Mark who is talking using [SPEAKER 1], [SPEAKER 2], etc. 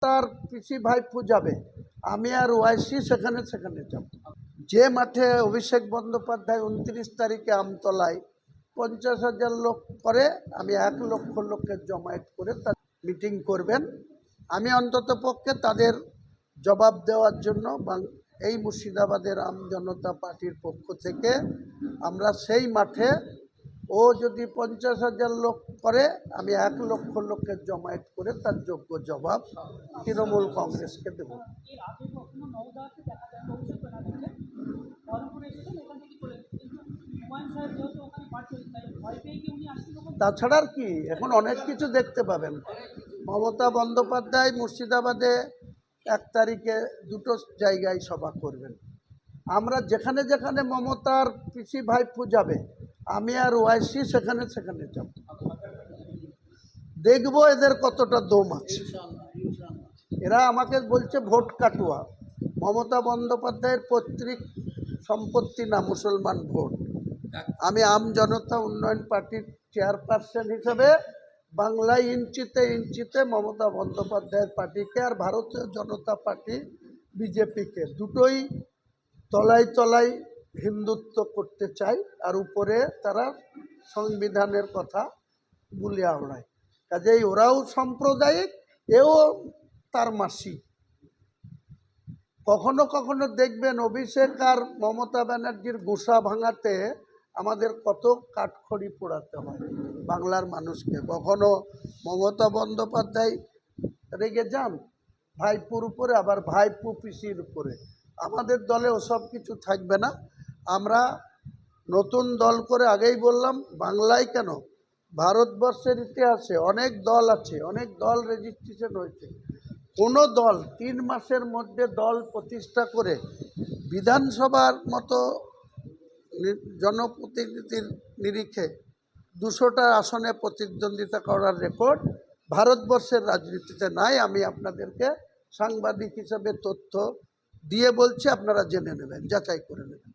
[SPEAKER 1] তার পিসি ভাইপো যাবে, আমি আর ওয়াইসি সেখানে সেখানে যাব। যে মাঠে অভিষেক বন্দ্যোপাধ্যায় 29 তারিখে আমতলায় 50,000 লোক করে, আমি 1 লক্ষ লোকের জমায়েত করে তার মিটিং করবেন। আমি অন্তত পক্ষে তাদের জবাব দেওয়ার জন্য এই মুর্শিদাবাদের আম জনতা পার্টির পক্ষ থেকে আমরা সেই মাঠে, ও যদি 50,000 লোক করে, আমি 1 লক্ষ লোকের জমায়েত করে তার যোগ্য জবাব তৃণমূল কংগ্রেসকে দেব। তাছাড়া আর কি, এখন অনেক কিছু দেখতে পাবেন। মমতা বন্দ্যোপাধ্যায় মুর্শিদাবাদে 1 তারিখে 2টো জায়গায় সভা করবেন। আমরা যেখানে যেখানে মমতার পিসি ভাইপো যাবে, আমি আর ওয়াইসি সেখানে সেখানে যাব। দেখব এদের কতটা দম আছে। এরা আমাকে বলছে ভোট কাটুয়া। মমতা বন্দ্যোপাধ্যায়ের পৈতৃক সম্পত্তি না মুসলমান ভোট। আমি আম জনতা উন্নয়ন পার্টির চেয়ারপারসন হিসেবে বাংলায় ইঞ্চিতে ইঞ্চিতে মমতা বন্দ্যোপাধ্যায়ের পার্টিকে আর ভারতীয় জনতা পার্টি বিজেপিকে দুটোই তলায় তলায় হিন্দুত্ব করতে চাই, আর উপরে তারা সংবিধানের কথা বলে আওড়ায়। কাজেই ওরাও সাম্প্রদায়িক, এও তার মাসি। কখনো কখনো দেখবেন অভিষেক আর মমতা ব্যানার্জির গোসা ভাঙাতে আমাদের কত কাঠখড়ি পোড়াতে হয় বাংলার মানুষকে। কখনো মমতা বন্দ্যোপাধ্যায় রেগে যান ভাইপুর উপরে, আবার ভাইপু পিসির উপরে। আমাদের দলে ওসব কিছু থাকবে না। আমরা নতুন দল করে, আগেই বললাম, বাংলায় কেন ভারতবর্ষের ইতিহাসে অনেক দল আছে, অনেক দল রেজিস্ট্রেশন হয়েছে। কোনো দল 3 মাসের মধ্যে দল প্রতিষ্ঠা করে বিধানসভার মতো জনপ্রতিনিধির নিরিখে 200টা আসনে প্রতিদ্বন্দ্বিতা করার রেকর্ড ভারতবর্ষের রাজনীতিতে নাই। আমি আপনাদেরকে সাংবাদিক হিসেবে তথ্য দিয়ে বলছি, আপনারা জেনে নেবেন, যাচাই করে নেবেন।